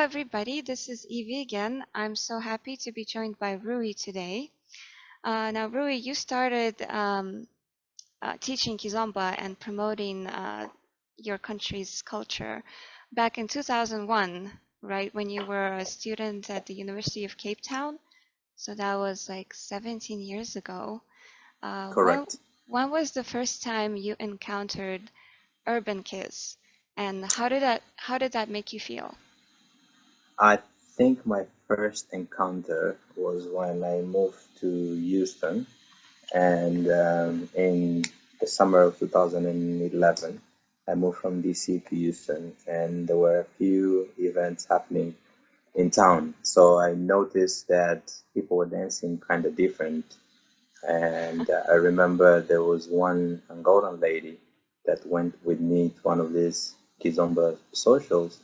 everybody. This is Evie again. I'm so happy to be joined by Rui today. Now, Rui, you started teaching Kizomba and promoting your country's culture back in 2001, right? When you were a student at the University of Cape Town. So that was like 17 years ago. Uh, when, Correct. when was the first time you encountered Urban Kiz, and how did that make you feel? I think my first encounter was when I moved to Houston, and in the summer of 2011, I moved from DC to Houston, and there were a few events happening in town. So I noticed that people were dancing kind of different, and I remember there was one Angolan lady that went with me to one of these Kizomba socials,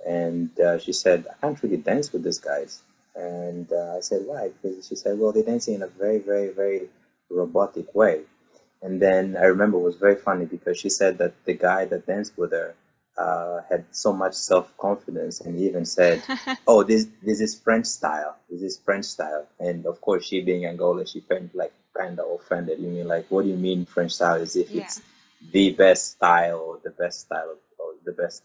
and she said, I can't really dance with these guys. And I said, why? Because she said, well, they're dancing in a very, very, very robotic way. And then I remember it was very funny because she said that the guy that danced with her had so much self-confidence, and he even said, oh, this is French style. This is French style. And of course, she being Angola, she felt like kind of offended. You mean like, what do you mean French style? As if Yeah. it's the best style or the best style or the best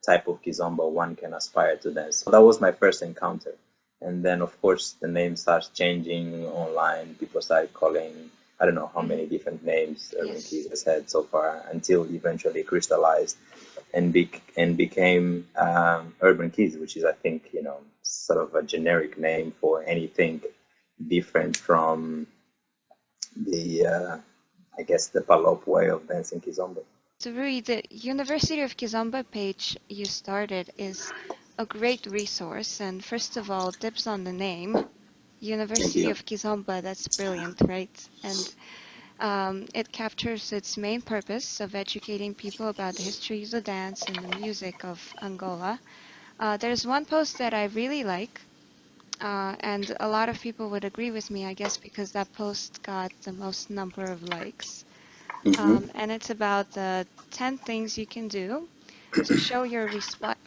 type of kizomba one can aspire to dance. So that was my first encounter. And then, of course, the name starts changing online. People started calling, I don't know how many different names Urban Yes. Kiz has had so far until eventually crystallized and became Urban Kiz, which is, I think, sort of a generic name for anything different from the, I guess, the Palop way of dancing kizomba. So Rui, the University of Kizomba page you started is a great resource. And first of all, tips on the name, Thank University you. of Kizomba. That's brilliant, right? And it captures its main purpose of educating people about the history of the dance and the music of Angola. There's one post that I really like, and a lot of people would agree with me, I guess, because that post got the most number of likes. Hmm. And it's about the 10 things you can do to show your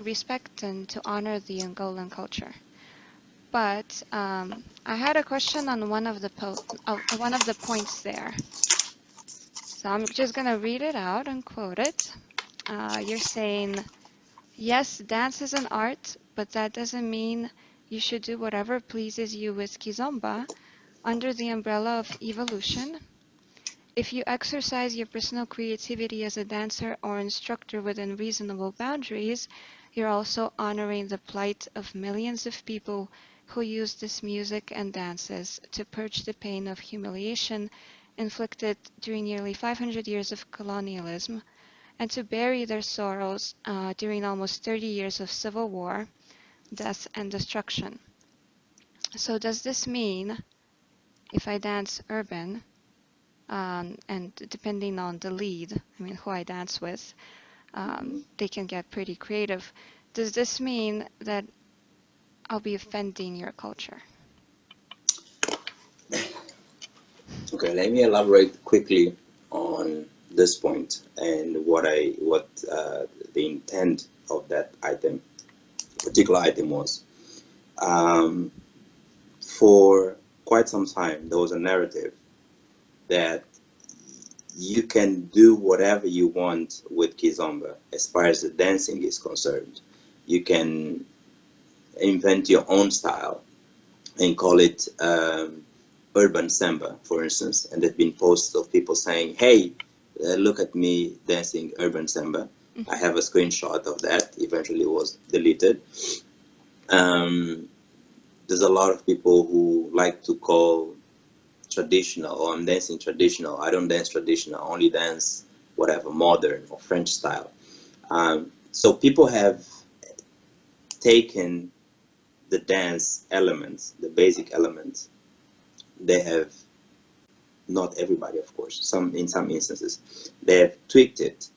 respect and to honor the Angolan culture. But I had a question on one of the points there. So I'm just gonna read it out and quote it. You're saying, yes, dance is an art, but that doesn't mean you should do whatever pleases you with Kizomba under the umbrella of evolution. If you exercise your personal creativity as a dancer or instructor within reasonable boundaries, you're also honoring the plight of millions of people who use this music and dances to purge the pain of humiliation inflicted during nearly 500 years of colonialism and to bury their sorrows during almost 30 years of civil war, death, and destruction. So, does this mean if I dance urban, and depending on the lead, I mean, who I dance with, they can get pretty creative. Does this mean that I'll be offending your culture? Okay, let me elaborate quickly on this point and what the intent of that particular item was. Um, for quite some time, there was a narrative that you can do whatever you want with Kizomba as far as the dancing is concerned. You can invent your own style and call it urban samba, for instance, and there've been posts of people saying, hey, look at me dancing urban samba. I have a screenshot of that. Eventually it was deleted. Um, there's a lot of people who like to call traditional, or I'm dancing traditional. I don't dance traditional, I only dance whatever, modern or French style. So people have taken the dance elements, the basic elements. They have, not everybody, of course, in some instances, they have tweaked it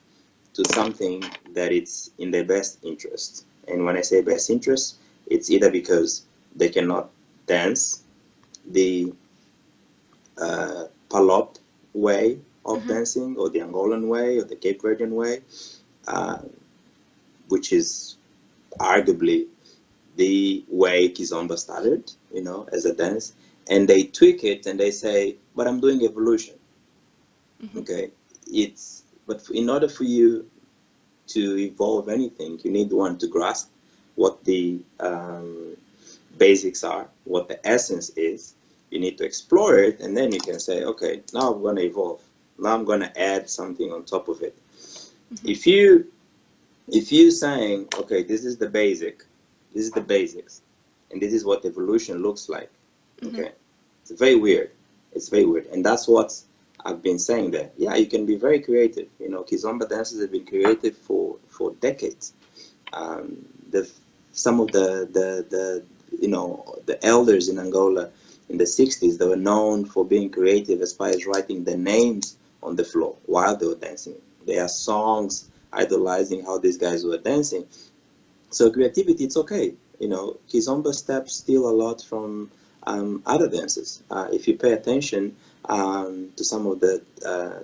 to something that it's in their best interest. And when I say best interest, it's either because they cannot dance the Palop way of dancing, or the Angolan way, or the Cape Verdean way, uh, which is arguably the way Kizomba started, as a dance, and they tweak it and they say, but I'm doing evolution. Okay, but in order for you to evolve anything, you need one to grasp what the basics are, what the essence is. You need to explore it, and then you can say, okay, now I'm going to evolve. Now I'm going to add something on top of it. If you saying, okay, this is the basics, and this is what evolution looks like, okay, it's very weird. It's very weird, and that's what I've been saying there. Yeah, you can be very creative. Kizomba dances have been creative for decades. The some of the elders in Angola in the 60s, they were known for being creative as far as writing their names on the floor while they were dancing. There are songs idolizing how these guys were dancing. So creativity, it's okay. Kizomba steps steal a lot from other dances. If you pay attention to some of the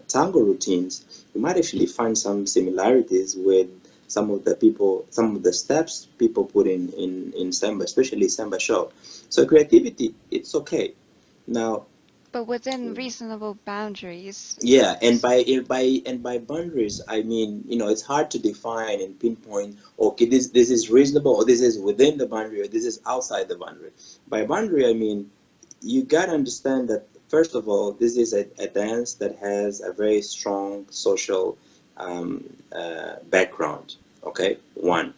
tango routines, you might actually find some similarities with some of the steps people put in samba, especially samba show. So creativity, it's okay. Now, but within reasonable boundaries. yeah, and by boundaries, I mean, it's hard to define and pinpoint, okay, this is reasonable, or this is within the boundary, or this is outside the boundary. By boundary, I mean, you gotta understand that, first of all, this is a dance that has a very strong social background. Okay, one.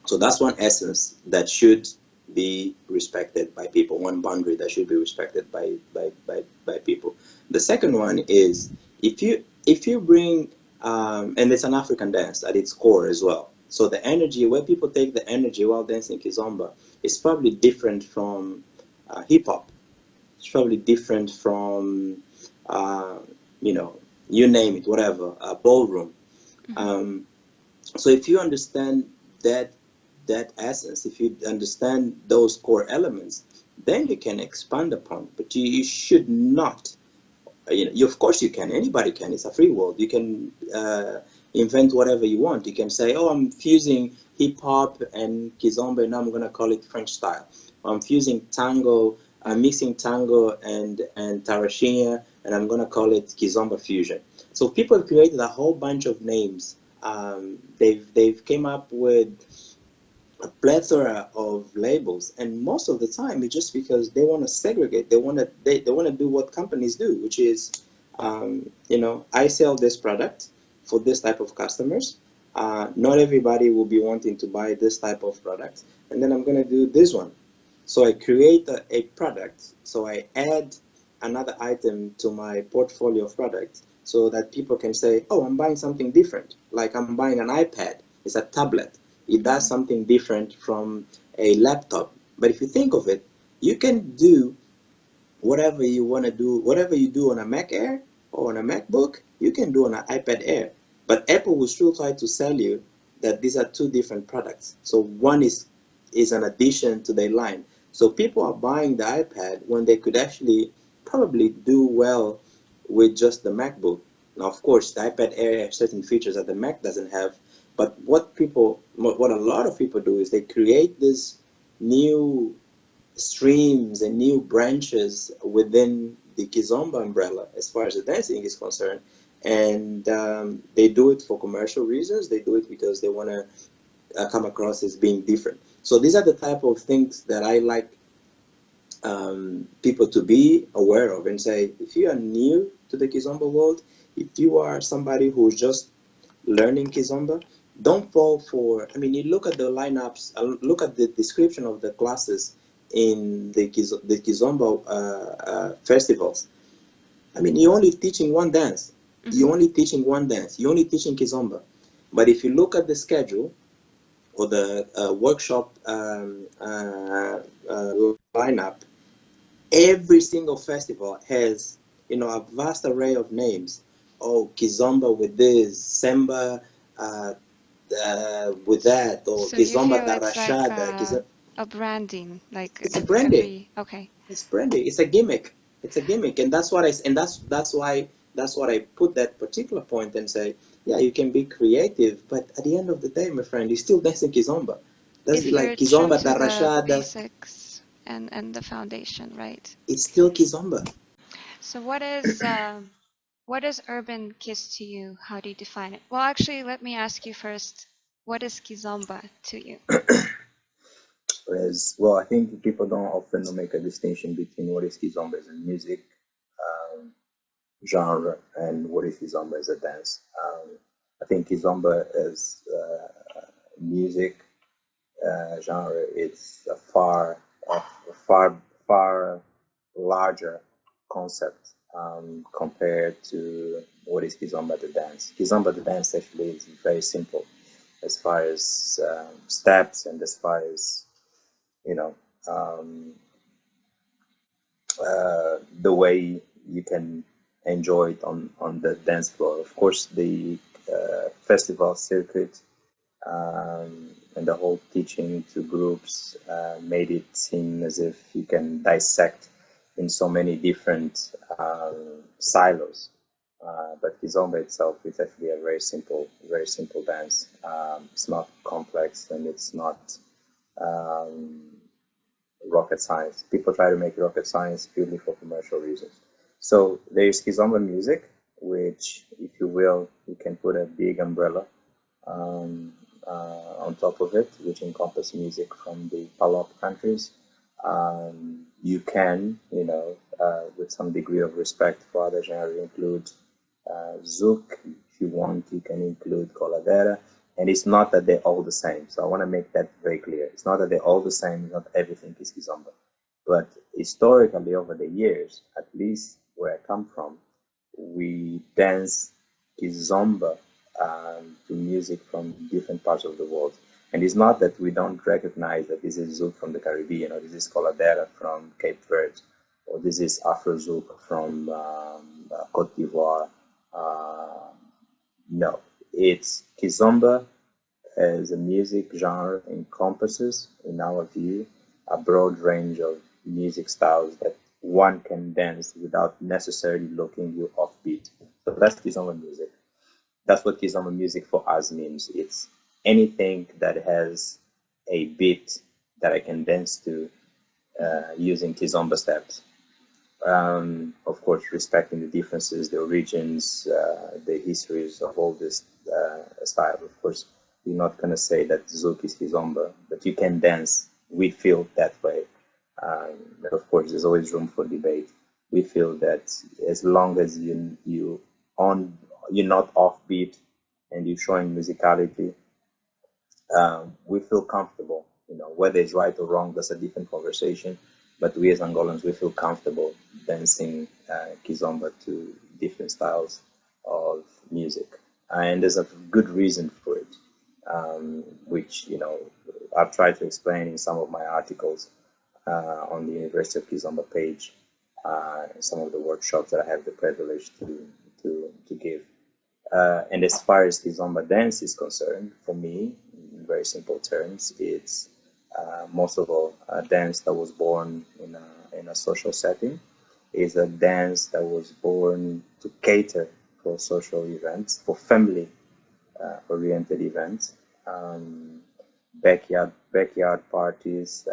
So that's one essence that should be respected by people, one boundary that should be respected by people. The second one is, if you bring and it's an African dance at its core as well. So the energy, where people take the energy while dancing Kizomba, is probably different from hip hop. It's probably different from you name it, whatever, ballroom. So if you understand that essence, if you understand those core elements, then you can expand upon. But you should not. Of course you can. Anybody can. It's a free world. You can invent whatever you want. You can say, oh, I'm fusing hip hop and Kizomba, and now I'm going to call it French style. Or I'm fusing tango. I'm mixing tango and tarashinha, and I'm going to call it Kizomba fusion. So people have created a whole bunch of names. They've came up with a plethora of labels, and most of the time it's just because they want to segregate. They want to do what companies do, which is, I sell this product for this type of customers. Not everybody will be wanting to buy this type of product, and then I'm going to do this one. So I create a product. So I add another item to my portfolio of products, so that people can say, oh, I'm buying something different. Like I'm buying an iPad. It's a tablet. It does something different from a laptop. But if you think of it, you can do whatever you want to do. Whatever you do on a Mac Air or on a MacBook, you can do on an iPad Air. But Apple will still try to sell you that these are two different products. So one is an addition to their line. So people are buying the iPad when they could actually probably do well with just the MacBook. Now, of course, the iPad Air has certain features that the Mac doesn't have. But what a lot of people do is they create these new streams and new branches within the Kizomba umbrella as far as the dancing is concerned. And they do it for commercial reasons. They do it because they want to come across as being different. So these are the type of things that I like people to be aware of, and say, if you are new to the Kizomba world, if you are somebody who's just learning Kizomba, don't fall for, you look at the lineups, look at the description of the classes in the Kizomba festivals. You're only teaching one dance. You're only teaching one dance. You're only teaching Kizomba. But if you look at the schedule or the workshop lineup, every single festival has, a vast array of names. Oh, Kizomba with this, Samba with that, or So you Kizomba feel it's like Tarashada. a branding, like It's a branding. okay. It's branding. It's a gimmick. It's a gimmick, and that's what that's what I put that particular point and say, yeah, you can be creative, but at the end of the day, my friend, you're still dancing Kizomba. That's if like you're true Kizomba to the Tarashada. basics and the foundation, right? It's still Kizomba. So what is urban kiss to you? How do you define it? Well, actually, let me ask you first. What is Kizomba to you? Whereas, well, I think people don't often make a distinction between what is Kizomba as a music genre and what is Kizomba as a dance. I think Kizomba as music genre is a far larger concept compared to what is Kizomba the dance. Kizomba the dance actually is very simple as far as steps and as far as you know um, the way you can enjoy it on the dance floor. Of course, the festival circuit and the whole teaching to groups made it seem as if you can dissect in so many different silos. But Kizomba itself is actually a very simple dance. It's not complex and it's not um, rocket science. People try to make rocket science purely for commercial reasons. So there's Kizomba music, which, if you will, you can put a big umbrella um, on top of it, which encompass music from the Palop countries. You can, with some degree of respect for other genres, include Zouk. If you want, you can include Coladera. And it's not that they're all the same. So I want to make that very clear. It's not that they're all the same. Not everything is Kizomba. But historically, over the years, at least where I come from, we dance Kizomba to music from different parts of the world. And it's not that we don't recognize that this is Zouk from the Caribbean, or this is Coladera from Cape Verde, or this is Afro Zouk from Cote d'Ivoire. Uh, no, it's Kizomba as a music genre encompasses, in our view, a broad range of music styles that one can dance without necessarily looking you offbeat. So that's Kizomba music. That's what Kizomba music for us means. It's anything that has a beat that I can dance to using Kizomba steps. Of course, respecting the differences, the origins, the histories of all this style. Of course, you're not going to say that Zouk is Kizomba, but you can dance. We feel that way. But of course, there's always room for debate. We feel that as long as you're not offbeat and you're showing musicality, we feel comfortable. Whether it's right or wrong, that's a different conversation. But we as Angolans, we feel comfortable dancing Kizomba to different styles of music. And there's a good reason for it, which, I've tried to explain in some of my articles on the University of Kizomba page, some of the workshops that I have the privilege to give. And as far as Kizomba dance is concerned, for me, in very simple terms, it's most of all a dance that was born in a social setting. It's a dance that was born to cater for social events, for family oriented events, backyard parties,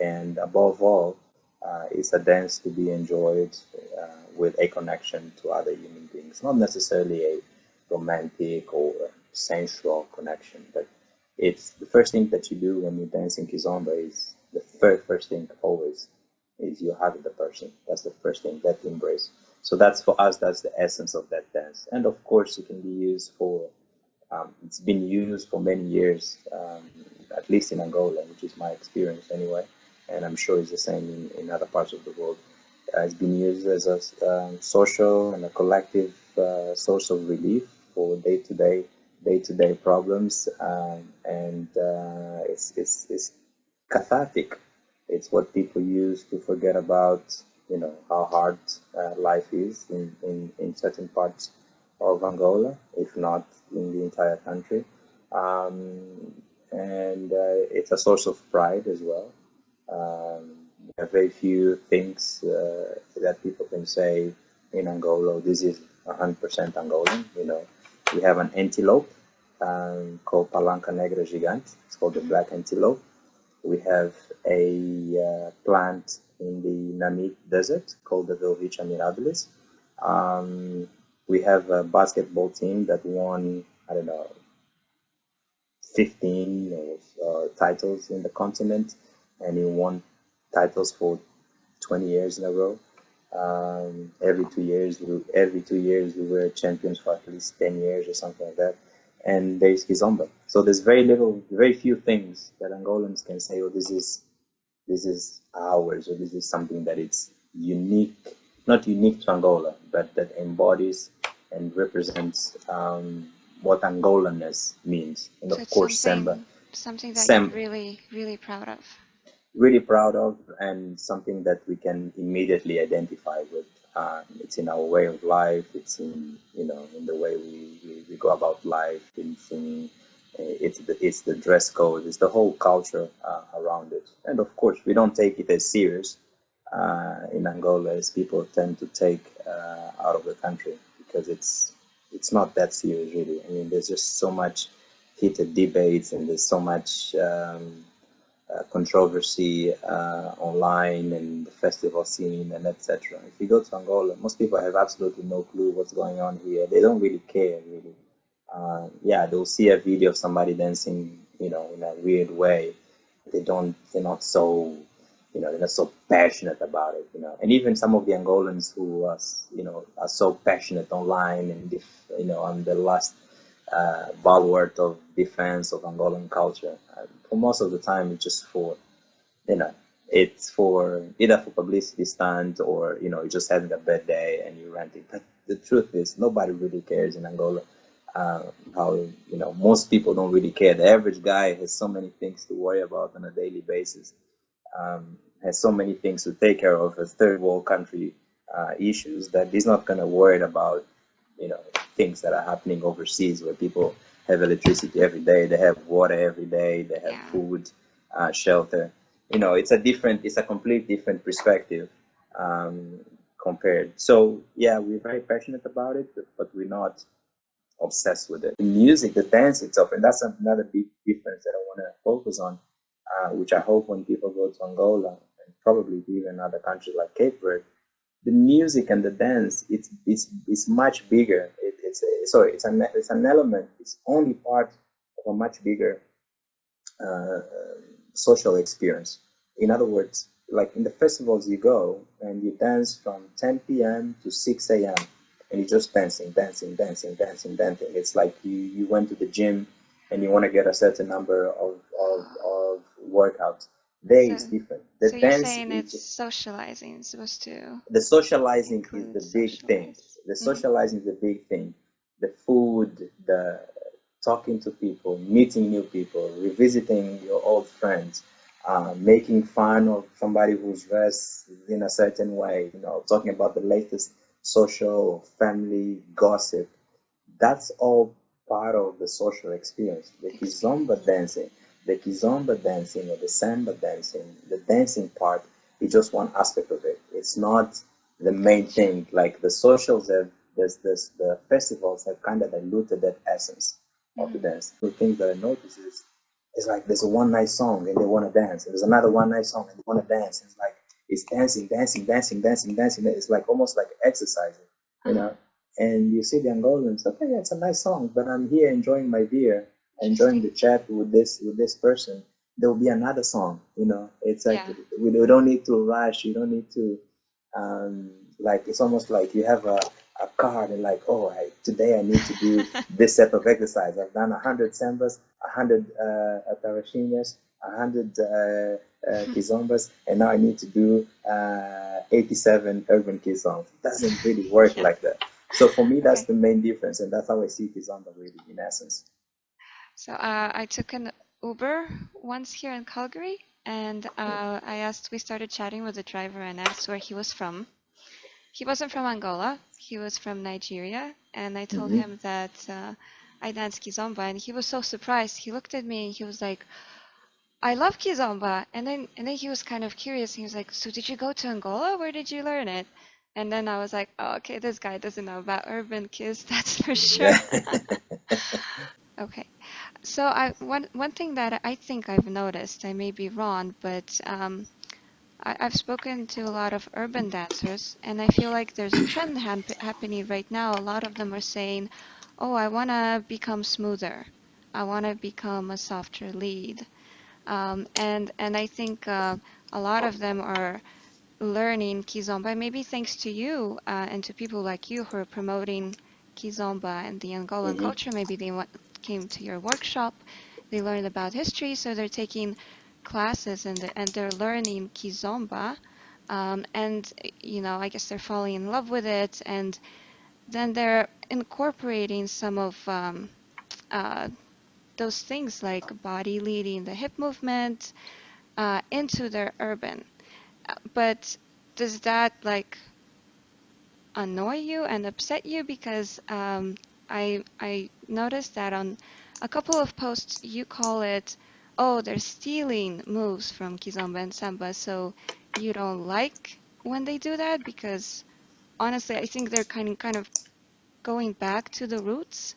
and above all, it's a dance to be enjoyed with a connection to other human beings, not necessarily a romantic or sensual connection, but it's the first thing that you do when you dance in Kizomba is the first thing always is you hug the person. That's the first thing, that embrace. So that's for us, that's the essence of that dance. And of course, it can be used for, it's been used for many years, at least in Angola, which is my experience anyway, and I'm sure it's the same in other parts of the world. It's been used as a social and a collective source of relief for day-to-day problems, and it's cathartic. It's what people use to forget about, how hard life is in certain parts of Angola, if not in the entire country. And it's a source of pride as well. There are very few things that people can say in Angola, this is 100% Angolan. We have an antelope, called Palanca Negra Gigante. It's called the black antelope. We have a plant in the Namib desert called the Velvicia mirabilis. We have a basketball team that won, I don't know, 15 titles in the continent, and he won titles for 20 years in a row. Every 2 years, we were champions for at least 10 years or something like that. And there's Kizomba. So there's very few things that Angolans can say, oh, this is ours, or this is something that it's unique, not unique to Angola, but that embodies and represents what Angolanness means. And So of it's course, Samba. something that you're Sam, really, really proud of. really proud of, and something that we can immediately identify with. It's in our way of life. It's in in the way we go about life. It's the dress code. It's the whole culture around it. And of course, we don't take it as serious in Angola as people tend to take out of the country, because it's not that serious really. I mean, there's just so much heated debates, and there's so much controversy online and the festival scene and etc. If you go to Angola, most people have absolutely no clue what's going on here. They don't really care, really. Yeah, they'll see a video of somebody dancing, in a weird way. They're not so, they're not so passionate about it. And even some of the Angolans who are so passionate online, and on the last bulwark of defense of Angolan culture. For most of the time, it's just it's for either for publicity stunt, or you're just having a bad day and you rant it. But the truth is, nobody really cares in Angola. How most people don't really care. The average guy has so many things to worry about on a daily basis. Has so many things to take care of as third world country issues, that he's not going to worry about things that are happening overseas, where people have electricity every day, they have water every day, they have Yeah. food, shelter. It's a complete different perspective compared. So yeah, we're very passionate about it, but we're not obsessed with it. The music, the dance itself, and that's another big difference that I want to focus on, which I hope when people go to Angola, and probably even other countries like Cape Verde, the music and the dance, it's much bigger. It's an element. It's only part of a much bigger uh, social experience. In other words, like in the festivals, you go and you dance from 10 p.m. to 6 a.m. and you're just dancing, dancing, dancing, dancing, dancing. It's like you went to the gym and you want to get a certain number of workouts. There So, is different. The so you're dance saying is it's socializing, it's supposed to the socializing is include the big thing. socialize. The socializing is the big thing. The food, the talking to people, meeting new people, revisiting your old friends, making fun of somebody who's dressed in a certain way, talking about the latest social, family gossip. That's all part of the social experience. The Kizomba dancing or the Samba dancing, the dancing part is just one aspect of it. It's not the main Gotcha. thing. Like the socials have, the festivals have kind of diluted that essence of the Hmm. dance. The things that I notice is, it's like there's a one night song and they want to dance. And there's another one night song and they want to dance. It's like it's dancing, dancing, dancing, dancing, dancing. It's like almost like exercising, you Uh-huh. know. And you see the Angolans, okay, yeah, it's a nice song, but I'm here enjoying my beer, enjoying the Interesting. chat with this person. There will be another song, It's like Yeah. we don't need to rush. You don't need to, like it's almost like you have a card and like, oh, today I need to do this set of exercise. I've done 100 sambas, 100 tarashinhas, 100 kizombas, and now I need to do 87 Urban Kiz songs. It doesn't really work Yeah. like that. So for me, that's Okay. the main difference, and that's how I see Kizomba really in essence. So I took an Uber once here in Calgary, and we started chatting with the driver and asked where he was from. He wasn't from Angola, he was from Nigeria, and I told Mm-hmm. him that I dance Kizomba, and he was so surprised. He looked at me and he was like, I love Kizomba. And then he was kind of curious. He was like, so did you go to Angola? Where did you learn it? And then I was like, oh, okay, this guy doesn't know about Urban Kiz, that's for sure. Okay. So one thing that I think I've noticed, I may be wrong, but I've spoken to a lot of urban dancers, and I feel like there's a trend happening right now. A lot of them are saying, "Oh, I want to become smoother. I want to become a softer lead." And I think a lot of them are learning Kizomba, maybe thanks to you and to people like you who are promoting Kizomba and the Angolan Hmm. culture. Maybe they came to your workshop, they learned about history, so they're taking classes and they're learning Kizomba. And I guess they're falling in love with it, and then they're incorporating some of uh, those things like body leading, the hip movement, into their urban. But does that like annoy you and upset you? Because I noticed that on a couple of posts you call it, oh, they're stealing moves from Kizomba and Samba, so you don't like when they do that? Because honestly, I think they're kind of going back to the roots,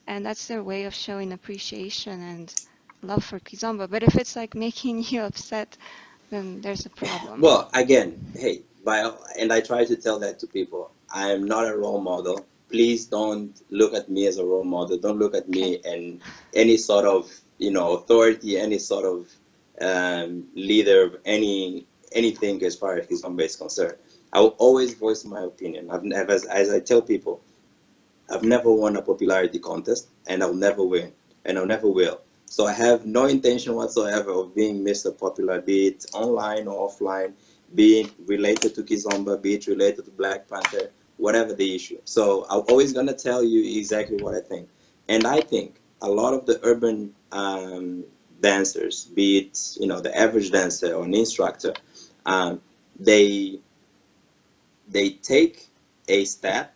and that's their way of showing appreciation and love for Kizomba. But if it's like making you upset, then there's a problem. Well, again, hey, and I try to tell that to people. I am not a role model. Please don't look at me as a role model. Don't look at Okay. me and any sort of authority, any sort of leader of anything as far as Kizomba is concerned. I will always voice my opinion. I've never, as I tell people, I've never won a popularity contest, and I'll never win, and I'll never will. So I have no intention whatsoever of being Mr. Popular, be it online or offline, be it related to Kizomba, be it related to Black Panther, whatever the issue. So I'm always gonna tell you exactly what I think, and I think a lot of the urban dancers, be it the average dancer or an instructor, um, they they take a step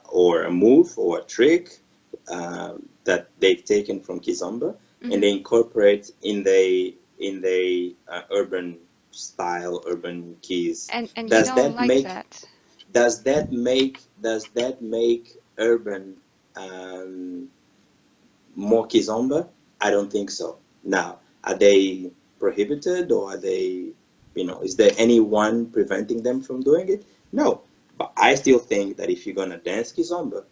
or a move or a trick that they've taken from Kizomba, and Hmm. they incorporate in the urban style, urban keys. And you Does don't that like make that. does that make urban more Kizomba? I don't think so. Now, are they prohibited, or are they, is there anyone preventing them from doing it? No. But I still think that if you're gonna dance Kizomba,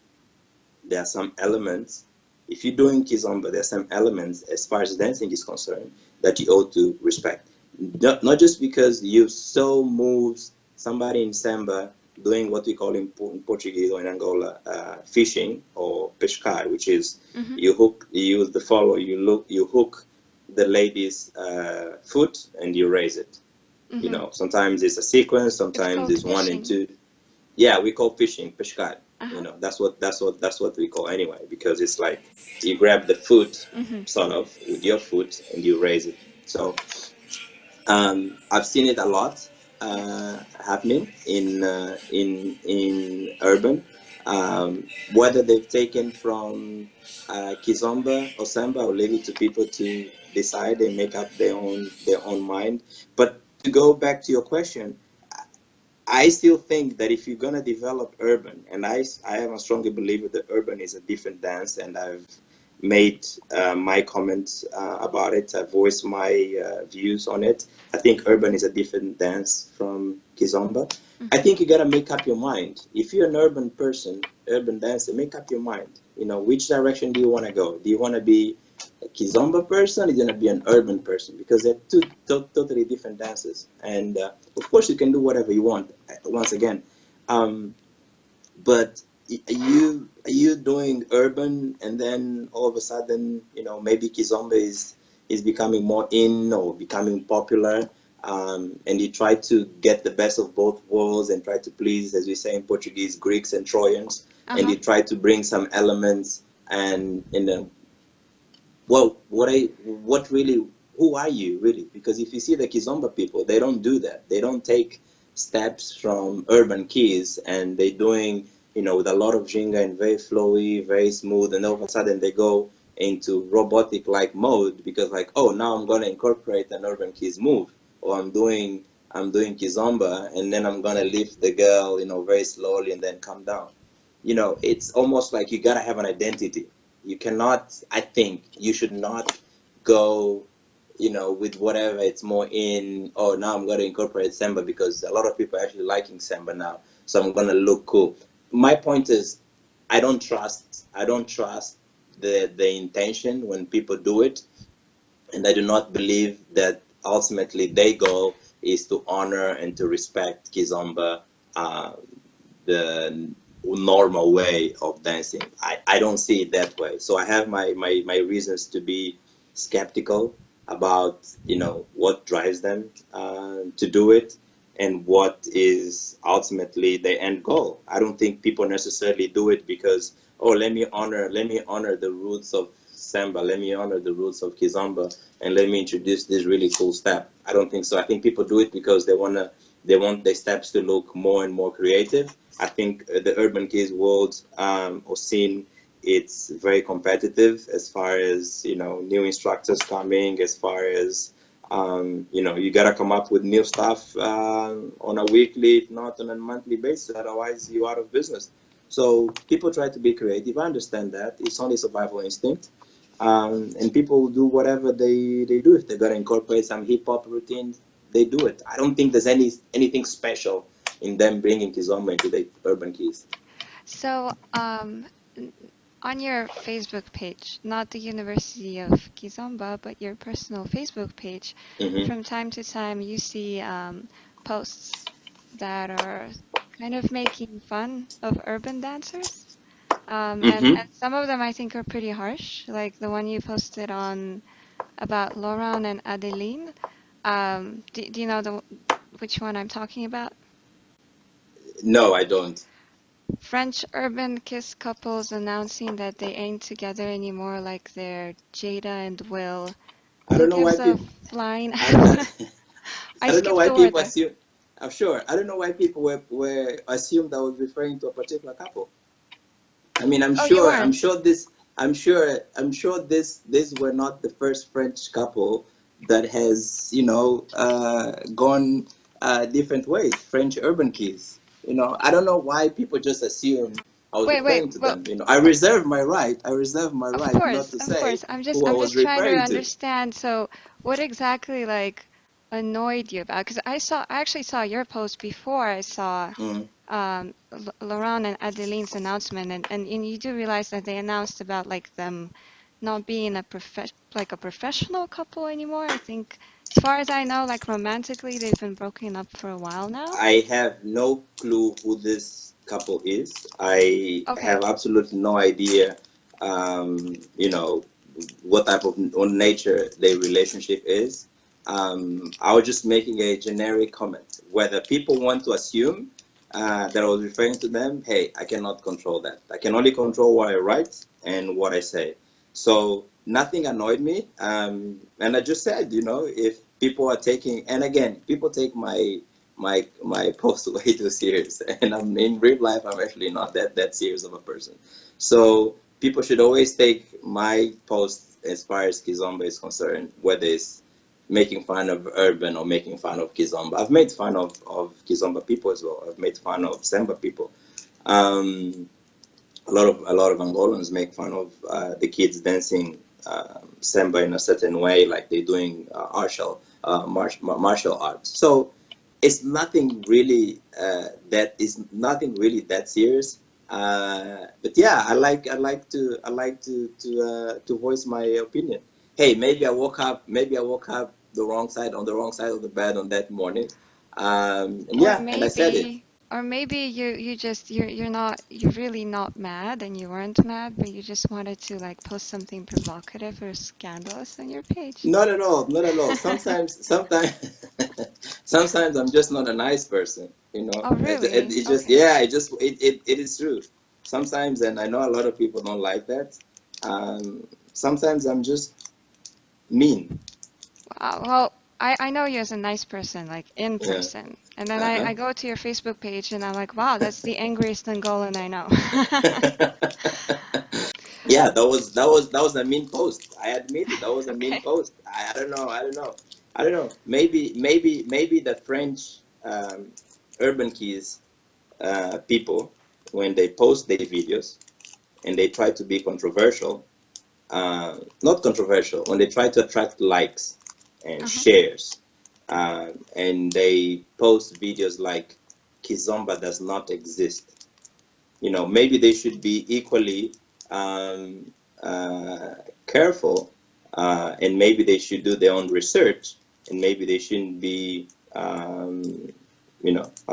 there are some elements. If you're doing Kizomba, there are some elements as far as dancing is concerned that you ought to respect. Not just because you saw moves, somebody in Samba doing what we call in Portuguese or in Angola, fishing or pescar, which is Hmm. you use the follow, you hook the lady's foot and you raise it. Hmm. Sometimes it's a sequence, It's sometimes called it's one and fishing. two. Yeah, we call fishing pescar. Uh-huh. That's what we call anyway, because it's like you grab the foot Hmm. sort of with your foot and you raise it. So I've seen it a lot happening in urban. Whether they've taken from Kizomba or Samba, I'll leave it to people to decide and make up their own mind. But to go back to your question, I still think that if you're gonna develop urban, and I am a strongly believer that urban is a different dance, and I've made my comments about it. I've voiced my views on it. I think urban is a different dance from Kizomba. I Hmm. think you gotta make up your mind. If you're an urban person, urban dancer, make up your mind. Which direction do you want to go? Do you want to be a Kizomba person? Or do you want to be an urban person? Because they're two totally different dances. And of course, you can do whatever you want. Once again, um, but are you doing urban, and then all of a sudden, maybe Kizomba is becoming more in or becoming popular, and you try to get the best of both worlds and try to please, as we say in Portuguese, Greeks and Trojans, and Uh-huh. you try to bring some elements and well, what really, who are you really? Because if you see the Kizomba people, they don't do that. They don't take steps from Urban Kiz, and they're doing, with a lot of jinga and very flowy, very smooth, and all of a sudden they go into robotic like mode because like, oh, now I'm gonna incorporate an Urban Kiz move, or I'm doing Kizomba, and then I'm gonna lift the girl, very slowly and then come down. It's almost like you gotta have an identity. You cannot. I think you should not go, with whatever it's more in. Oh, now I'm going to incorporate samba because a lot of people are actually liking samba now, so I'm going to look cool. My point is, I don't trust. I don't trust the intention when people do it, and I do not believe that ultimately their goal is to honor and to respect Kizomba, uh, the normal way of dancing. I don't see it that way. So I have my reasons to be skeptical about, what drives them to do it and what is ultimately the end goal. I don't think people necessarily do it because, oh, let me honor the roots of samba, let me honor the roots of kizomba, and let me introduce this really cool step. I don't think so. I think people do it because they want their steps to look more and more creative. I think the Urban Kiz world, or scene, it's very competitive as far as, new instructors coming, as far as, you gotta come up with new stuff on a weekly, if not on a monthly basis. Otherwise, you're out of business. So people try to be creative. I understand that. It's only survival instinct. And people do whatever they do. If they gotta incorporate some hip hop routines, they do it. I don't think there's anything special in them bringing Kizomba into the Urban Kiz. So, on your Facebook page, not the University of Kizomba, but your personal Facebook page, Hmm. from time to time you see posts that are kind of making fun of urban dancers. And Hmm. some of them I think are pretty harsh, like the one you posted on about Laurent and Adeline. Do you know which one I'm talking about? No, I don't. French urban kiss couples announcing that they ain't together anymore, like they're Jada and Will. I Who don't know why gives a people. flying? I, I I don't know skipped why the word people there. assume. I'm sure. I don't know why people were assumed I was referring to a particular couple. I mean, I'm Oh, you sure. I'm weren't. sure this. I'm sure this were not the first French couple that has, gone different ways. French urban keys. I don't know why people just assume I was Wait. referring to Well, them. I reserve my right. I reserve my of right not course, to of say course. I'm who just I I'm was just trying to referring to. understand. So, what exactly like annoyed you about? Because I actually saw your post before I saw Mm. Laurent and Adeline's announcement, and you do realize that they announced about like them not being a professional couple anymore. I think, as far as I know, like romantically, they've been broken up for a while now. I have no clue who this couple is. I Okay. have absolutely no idea, what type of nature their relationship is. I was just making a generic comment. Whether people want to assume that I was referring to them, hey, I cannot control that. I can only control what I write and what I say. So nothing annoyed me. And I just said, if people are taking, and again, people take my post way too serious, and I'm in real life. I'm actually not that serious of a person. So people should always take my post as far as Kizomba is concerned, whether it's making fun of urban or making fun of Kizomba. I've made fun of Kizomba people as well. I've made fun of Samba people. Um, a lot of Angolans make fun of the kids dancing samba in a certain way, like they're doing martial arts. So it's nothing really that serious. But yeah, I like to voice my opinion. Hey, maybe I woke up on the wrong side of the bed on that morning. And Or yeah, and I said it. maybe you're really not mad and you weren't mad, but you just wanted to like post something provocative or scandalous on your page. Not at all, not at all. Sometimes, sometimes I'm just not a nice person. Oh, It really? just, Okay. yeah, it is true. Sometimes, and I know a lot of people don't like that. Sometimes I'm just mean. Wow. Well, I know you as a nice person, like in Yeah. person. And then Uh-huh. I go to your Facebook page and I'm like, wow, that's the angriest Angolan I know. Yeah, that was a mean post. I admit it. That was a mean Okay. post. I don't know. I don't know. I don't know. Maybe the French urban keys people, when they post their videos and they try to be controversial, not controversial, when they try to attract likes and Uh-huh. shares, and they post videos like Kizomba does not exist. Maybe they should be equally um, careful, and maybe they should do their own research, and maybe they shouldn't be, how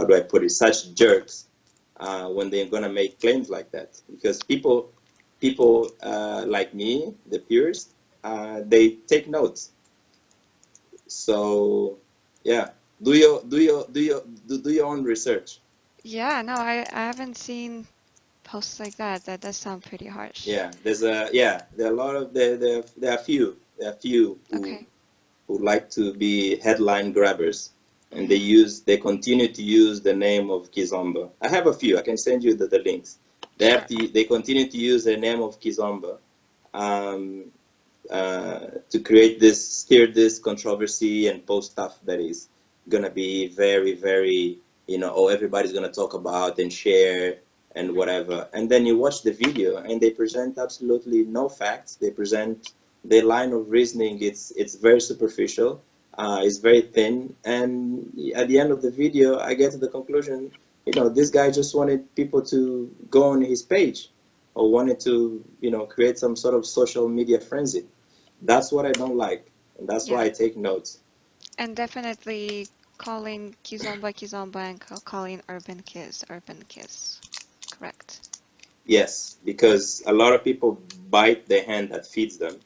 do I put it, such jerks when they're gonna make claims like that. Because people like me, the purists, they take notes. So yeah, do your own research. Yeah, no, I haven't seen posts like that. That does sound pretty harsh. Yeah, there are a lot of there are few Okay. who like to be headline grabbers, and Hmm. they continue to use the name of Kizomba. I have a few. I can send you the links. Sure. They continue to use the name of Kizomba, um, to create steer this controversy and post stuff that is gonna be very, very, everybody's gonna talk about and share and whatever. And then you watch the video and they present absolutely no facts. They present their line of reasoning. It's very superficial. It's very thin. And at the end of the video, I get to the conclusion, this guy just wanted people to go on his page, or wanted to, create some sort of social media frenzy. That's what I don't like, and that's why Yeah. I take notes. And definitely calling Kizomba Kizomba and calling Urban Kiz Urban Kiz. Correct. Yes, because a lot of people bite the hand that feeds them,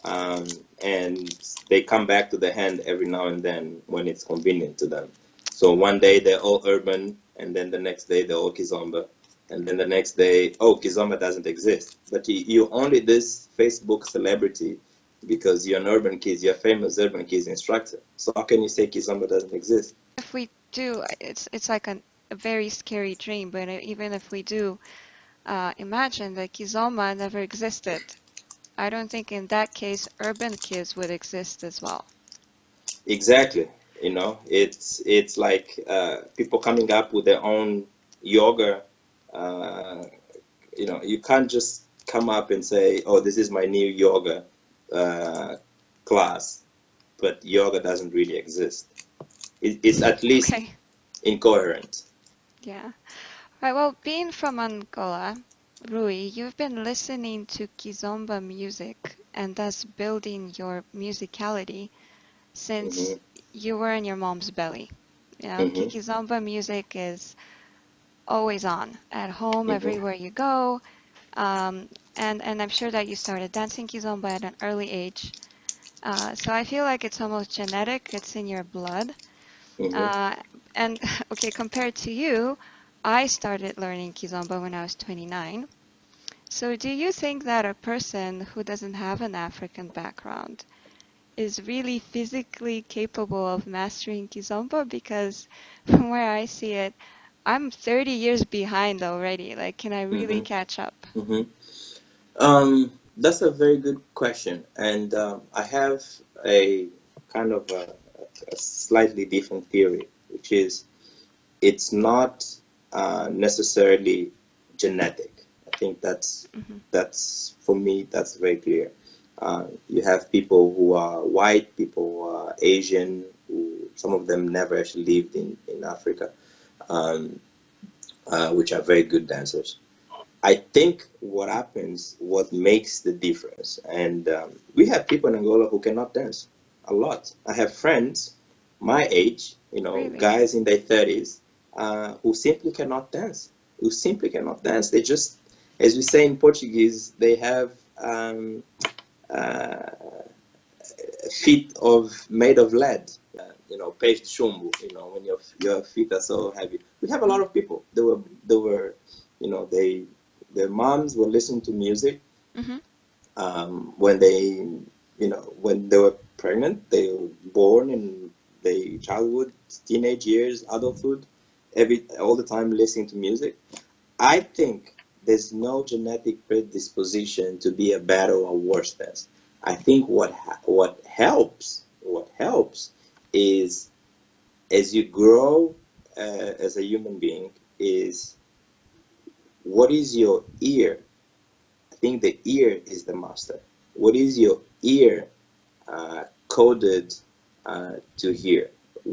um, and they come back to the hand every now and then when it's convenient to them. So one day they're all urban, and then the next day they're all Kizomba, and then the next day, oh, Kizomba doesn't exist. But you only this Facebook celebrity because you're an urban Kiz, you're a famous urban Kiz instructor. So how can you say Kizomba doesn't exist? If we do, it's like a very scary dream. But even if we do imagine that Kizomba never existed, I don't think in that case Urban Kiz would exist as well. Exactly. It's like people coming up with their own yoga. Uh, you can't just come up and say, "Oh, this is my new yoga uh, class," but yoga doesn't really exist. It's at least Okay. incoherent. Yeah. Right, well, being from Angola, Rui, you've been listening to Kizomba music and thus building your musicality since Hmm. you were in your mom's belly. Hmm. Kizomba music is always on at home, Hmm. everywhere you go. Um, and I'm sure that you started dancing Kizomba at an early age. So I feel like it's almost genetic, it's in your blood. Hmm. Uh, and okay, compared to you, I started learning Kizomba when I was 29. So do you think that a person who doesn't have an African background is really physically capable of mastering Kizomba? Because from where I see it, I'm 30 years behind already. Like, can I really Hmm. catch up? Hmm. That's a very good question, and I have a kind of a slightly different theory, which is it's not necessarily genetic. I think Hmm. that's for me that's very clear. You have people who are white, people who are Asian, who some of them never actually lived in Africa, um, which are very good dancers. I think what makes the difference, and we have people in Angola who cannot dance a lot. I have friends my age, Really? guys in their 30s, who simply cannot dance. Who simply cannot dance. They just, as we say in Portuguese, they have uh, feet made of lead. Peixe de chumbo. When your feet are so heavy. We have a lot of people. They were, they their moms were listening to music Mm-hmm. when they were pregnant, they were born in their childhood, teenage years, adulthood, all the time listening to music. I think there's no genetic predisposition to be a better or worse dancer. I think what helps is as you grow as a human being is what is your ear. I think the ear is the master. What is your ear coded to hear?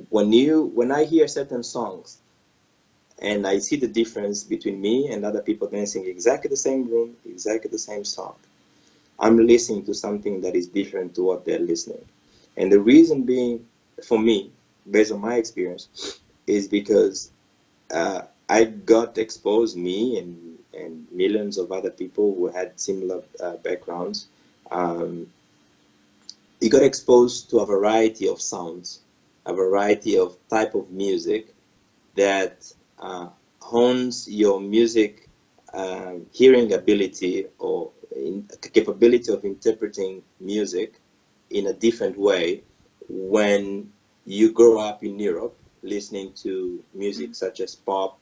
When I hear certain songs and I see the difference between me and other people dancing exactly the same room, exactly the same song, I'm listening to something that is different to what they're listening. And the reason being, for me, based on my experience, is because I got exposed, me and millions of other people who had similar backgrounds. Um, you got exposed to a variety of sounds, a variety of type of music that hones your music hearing ability or capability of interpreting music in a different way when you grow up in Europe listening to music such as pop,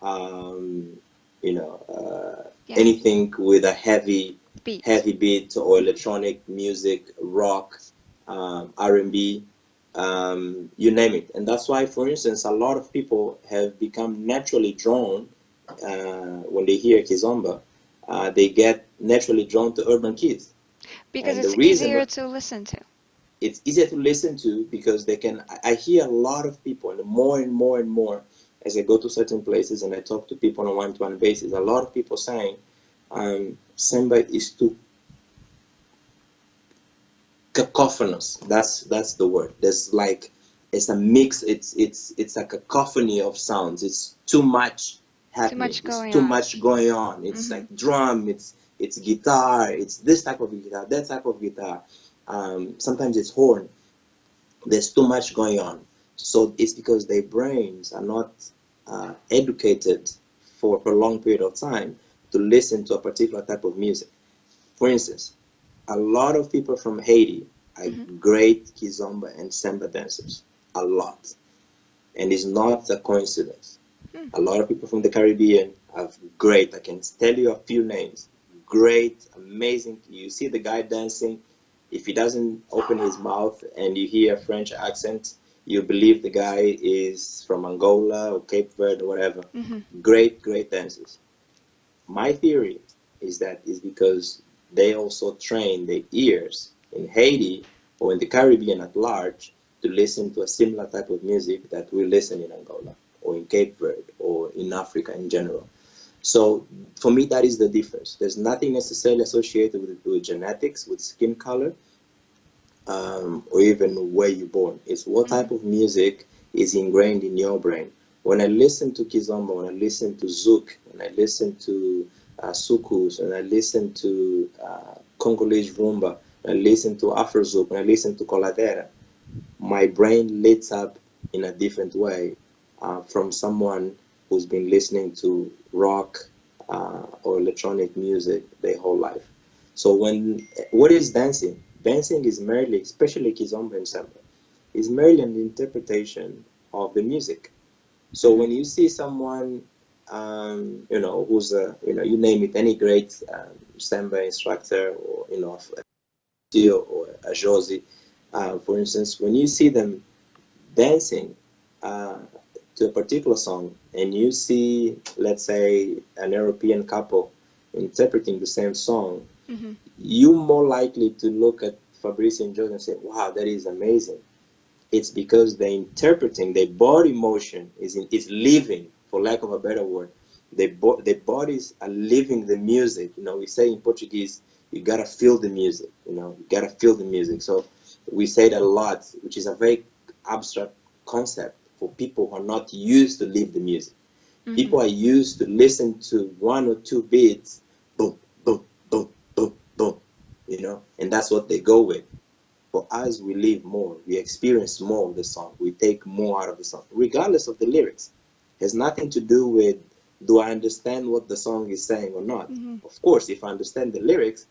um, Yeah. anything with a heavy Beat. heavy beat or electronic music, rock, R&B, you name it. And that's why, for instance, a lot of people have become naturally drawn when they hear Kizomba, they get naturally drawn to Urban Kiz. Because And the it's reason easier to listen to. it's easier to listen to because they can. I hear a lot of people, and more and more and more as I go to certain places and I talk to people on a one-to-one basis. A lot of people saying, "Samba is too cacophonous." That's the word. There's like it's a mix. It's a cacophony of sounds. It's too much Too happening. much It's going too on. much going on. It's Hmm. like drum. It's guitar. It's this type of guitar. That type of guitar. Sometimes it's horn. There's too much going on. So it's because their brains are not educated for a prolonged period of time to listen to a particular type of music. For instance, a lot of people from Haiti are Hmm. great Kizomba and Samba dancers. A lot. And it's not a coincidence. Hmm. A lot of people from the Caribbean are great. I can tell you a few names. Great, amazing. You see the guy dancing. If he doesn't open his mouth and you hear a French accent, you believe the guy is from Angola or Cape Verde or whatever. Hmm. Great, great dancers. My theory is that is because they also train their ears in Haiti or in the Caribbean at large to listen to a similar type of music that we listen in Angola or in Cape Verde or in Africa in general. So for me, that is the difference. There's nothing necessarily associated with genetics, with skin color, or even where you're born. It's what Hmm. type of music is ingrained in your brain. When I listen to Kizomba, when I listen to Zouk, when I listen to Sukus, when I listen to Congolese Rumba, when I listen to Afro Zouk, when I listen to Coladera, my brain lights up in a different way from someone who's been listening to rock or electronic music their whole life. So what is dancing? Dancing is merely, especially Kizomba and Samba, is merely an interpretation of the music. So Hmm. when you see someone, who's you name it, any great Samba instructor or or a Josie, for instance, when you see them dancing uh, to a particular song and you see, let's say, an European couple interpreting the same song, Hmm. you're more likely to look at Fabrice and Jordan and say, wow, that is amazing. It's because they're interpreting, their body motion is living, for lack of a better word. Their bodies are living the music. We say in Portuguese, you gotta feel the music. You gotta feel the music. So we say that a lot, which is a very abstract concept for people who are not used to live the music. Hmm. People are used to listen to one or two beats, boom, boom, boom, boom, boom, and that's what they go with. For us, we live more, we experience more of the song, we take more out of the song, regardless of the lyrics. It has nothing to do with do I understand what the song is saying or not. Hmm. Of course, if I understand the lyrics,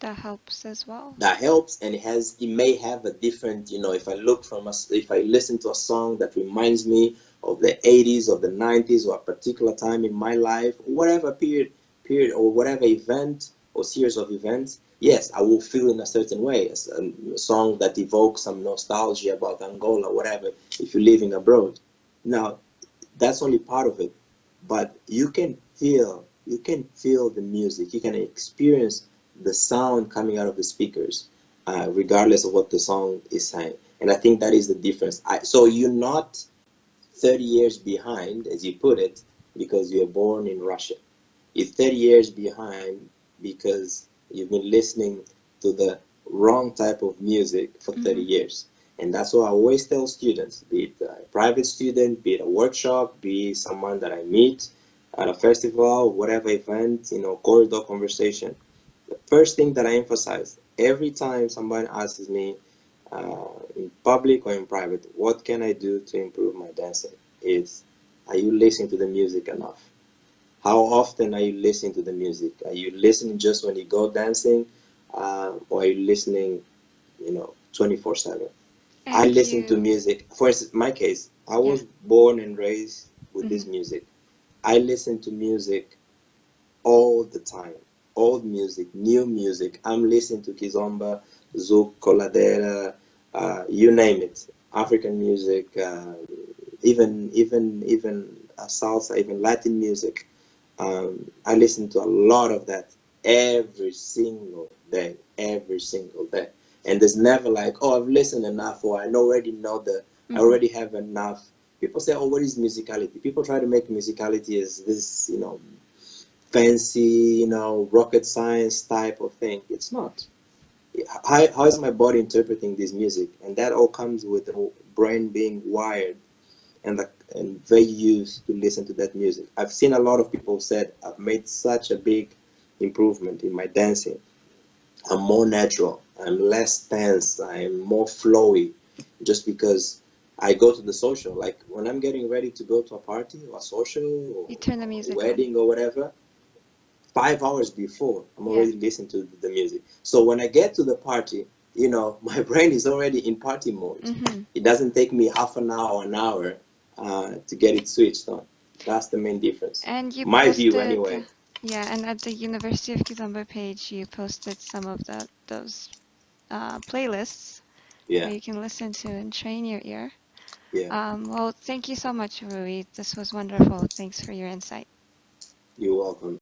That helps as well. that helps, and it may have a different, if I look if I listen to a song that reminds me of the 80s or the 90s or a particular time in my life, whatever period or whatever event or series of events, yes, I will feel in a certain way. A song that evokes some nostalgia about Angola, whatever, if you're living abroad. Now, that's only part of it, but you can feel the music, you can experience the sound coming out of the speakers, regardless of what the song is saying. And I think that is the difference. So you're not 30 years behind, as you put it, because you were born in Russia. You're 30 years behind because you've been listening to the wrong type of music for 30 years. And that's what I always tell students, be it a private student, be it a workshop, be it someone that I meet at a festival, whatever event, corridor conversation. The first thing that I emphasize every time somebody asks me in public or in private, what can I do to improve my dancing, is, are you listening to the music enough? How often are you listening to the music? Are you listening just when you go dancing, or are you listening, 24/7? I And listen to you, music. For instance, my case, I yeah. was born and raised with this Mhm. music. I listen to music all the time. Old music, new music. I'm listening to Kizomba, Zouk, Coladera, you name it. African music, even salsa, even Latin music. I listen to a lot of that every single day. And there's never like, oh, I've listened enough, or I already have enough. People say, oh, what is musicality? People try to make musicality as this, fancy, rocket science type of thing. It's not. How is my body interpreting this music? And that all comes with the brain being wired and very used to listen to that music. I've seen a lot of people said I've made such a big improvement in my dancing. I'm more natural. I'm less tense. I'm more flowy, just because I go to the social. Like when I'm getting ready to go to a party or a social You or turn the a music on. wedding or whatever, 5 hours before, I'm Yeah. already listening to the music. So when I get to the party, my brain is already in party mode. It doesn't take me half an hour to get it switched on. That's the main difference. And you My view, posted, anyway. yeah, and at the University of Kizomba page, you posted some of those playlists Yeah, where you can listen to and train your ear. yeah. Well, thank you so much, Rui. This was wonderful. Thanks for your insight. You're welcome.